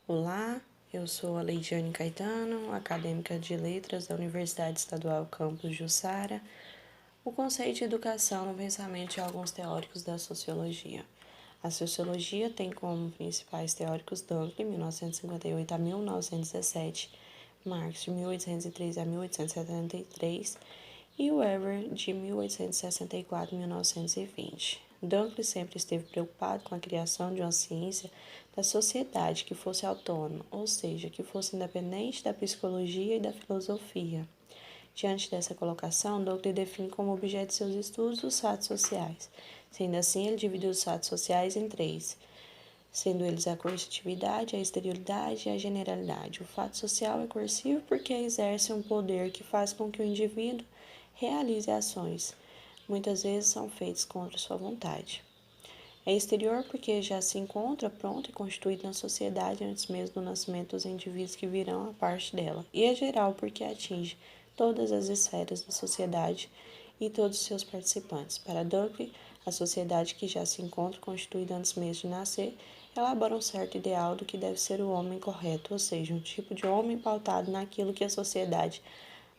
Olá, eu sou a Leidiane Caetano, acadêmica de Letras da Universidade Estadual Campus Jussara. O conceito de educação no pensamento de alguns teóricos da sociologia. A sociologia tem como principais teóricos Dunkley, 1958 a 1917, Marx, de 1803 a 1873, e Weber, de 1864 a 1920. Dunkley sempre esteve preocupado com a criação de uma ciência da sociedade que fosse autônoma, ou seja, que fosse independente da psicologia e da filosofia. Diante dessa colocação, Dunkley define como objeto de seus estudos os fatos sociais. Sendo assim, ele dividiu os fatos sociais em três, sendo eles a coercitividade, a exterioridade e a generalidade. O fato social é coercivo porque exerce um poder que faz com que o indivíduo realize ações. Muitas vezes são feitas contra sua vontade. É exterior porque já se encontra pronto e constituído na sociedade antes mesmo do nascimento dos indivíduos que virão a parte dela. E é geral porque atinge todas as esferas da sociedade e todos os seus participantes. Para Dunkley, a sociedade que já se encontra constituída antes mesmo de nascer elabora um certo ideal do que deve ser o homem correto, ou seja, um tipo de homem pautado naquilo que a sociedade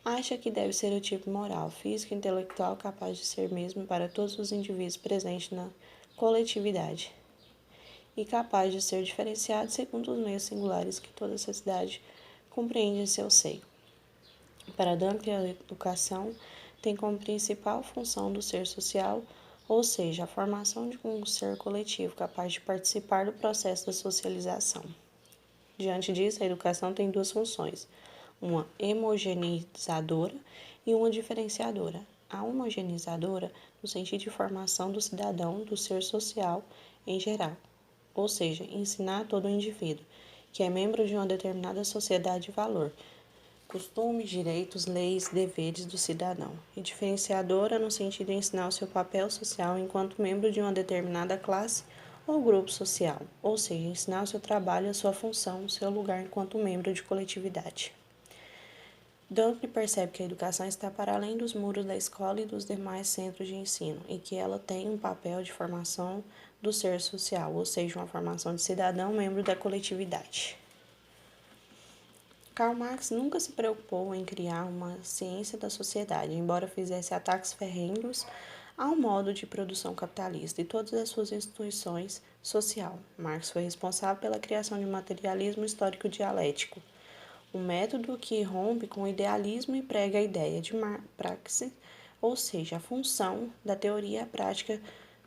acha que deve ser o tipo moral, físico e intelectual capaz de ser mesmo para todos os indivíduos presentes na coletividade e capaz de ser diferenciado segundo os meios singulares que toda a sociedade compreende em seu seio. Para Dunkley, a educação tem como principal função do ser social, ou seja, a formação de um ser coletivo capaz de participar do processo da socialização. Diante disso, a educação tem duas funções, uma homogeneizadora e uma diferenciadora. A homogeneizadora, no sentido de formação do cidadão, do ser social em geral, ou seja, ensinar a todo indivíduo, que é membro de uma determinada sociedade de valor, costumes, direitos, leis, deveres do cidadão, e diferenciadora no sentido de ensinar o seu papel social enquanto membro de uma determinada classe ou grupo social, ou seja, ensinar o seu trabalho, a sua função, o seu lugar enquanto membro de coletividade. Dunkley percebe que a educação está para além dos muros da escola e dos demais centros de ensino, e que ela tem um papel de formação do ser social, ou seja, uma formação de cidadão membro da coletividade. Karl Marx nunca se preocupou em criar uma ciência da sociedade, embora fizesse ataques ferrenhos ao modo de produção capitalista e todas as suas instituições social. Marx foi responsável pela criação de um materialismo histórico dialético, um método que rompe com o idealismo e prega a ideia de praxis, ou seja, a função da teoria à prática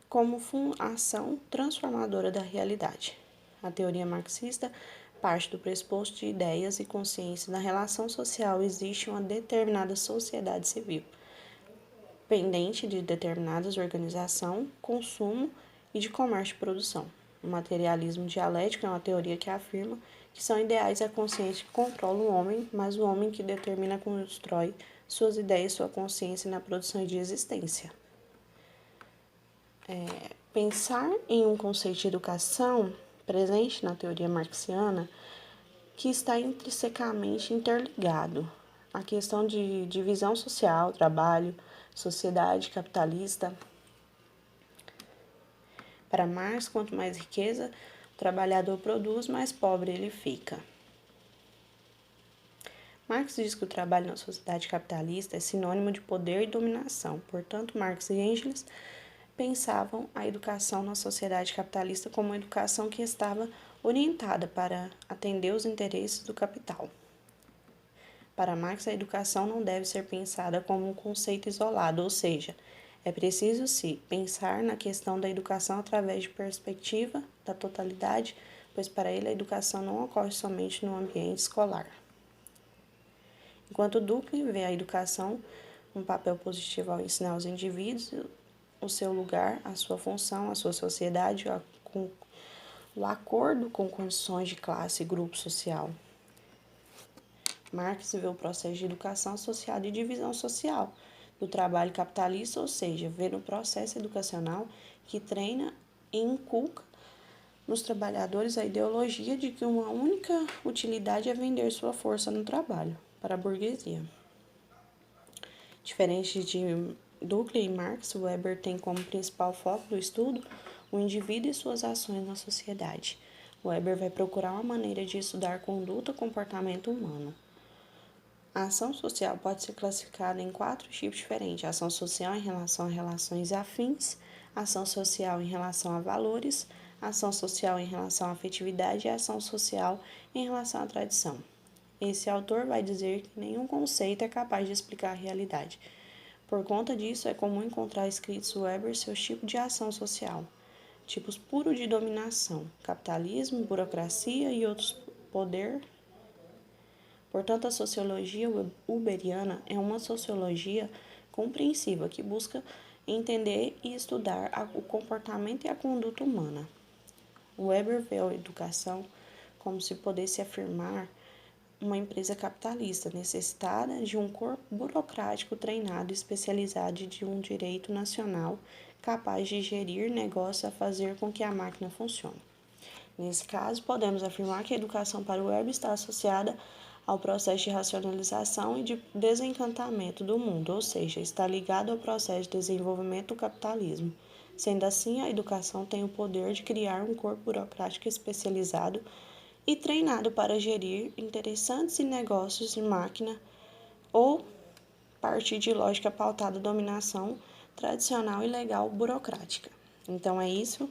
como ação transformadora da realidade. A teoria marxista parte do pressuposto de ideias e consciência. Na relação social existe uma determinada sociedade civil, pendente de determinadas organização, consumo e de comércio e produção. O materialismo dialético é uma teoria que afirma que são ideais a consciência que controla o homem, mas o homem que determina e constrói suas ideias, sua consciência na produção de existência. Pensar em um conceito de educação presente na teoria marxiana que está intrinsecamente interligado à questão de divisão social, trabalho, sociedade capitalista. Para Marx, quanto mais riqueza o trabalhador produz, mais pobre ele fica. Marx diz que o trabalho na sociedade capitalista é sinônimo de poder e dominação. Portanto, Marx e Engels pensavam a educação na sociedade capitalista como uma educação que estava orientada para atender os interesses do capital. Para Marx, a educação não deve ser pensada como um conceito isolado, ou seja, é preciso se pensar na questão da educação através de perspectiva da totalidade, pois para ele a educação não ocorre somente no ambiente escolar. Enquanto Dunkley vê a educação um papel positivo ao ensinar aos indivíduos o seu lugar, a sua função, a sua sociedade, o acordo com condições de classe e grupo social. Marx vê o processo de educação associado à divisão social do trabalho capitalista, ou seja, vê no processo educacional que treina e inculca nos trabalhadores a ideologia de que uma única utilidade é vender sua força no trabalho para a burguesia. Diferente de Dunkley e Marx, Weber tem como principal foco do estudo o indivíduo e suas ações na sociedade. Weber vai procurar uma maneira de estudar conduta e comportamento humano. A ação social pode ser classificada em 4 tipos diferentes: ação social em relação a relações afins, ação social em relação a valores, ação social em relação à afetividade e ação social em relação à tradição. Esse autor vai dizer que nenhum conceito é capaz de explicar a realidade. Por conta disso, é comum encontrar escritos Weber seus tipos de ação social: tipos puros de dominação, capitalismo, burocracia e outros poder. Portanto, a sociologia weberiana é uma sociologia compreensiva que busca entender e estudar o comportamento e a conduta humana. Weber vê a educação como se pudesse afirmar uma empresa capitalista necessitada de um corpo burocrático treinado e especializado de um direito nacional capaz de gerir negócio a fazer com que a máquina funcione. Nesse caso, podemos afirmar que a educação para o Weber está associada ao processo de racionalização e de desencantamento do mundo, ou seja, está ligado ao processo de desenvolvimento do capitalismo. Sendo assim, a educação tem o poder de criar um corpo burocrático especializado e treinado para gerir interessantes negócios de máquina ou partir de lógica pautada dominação tradicional e legal burocrática. Então é isso.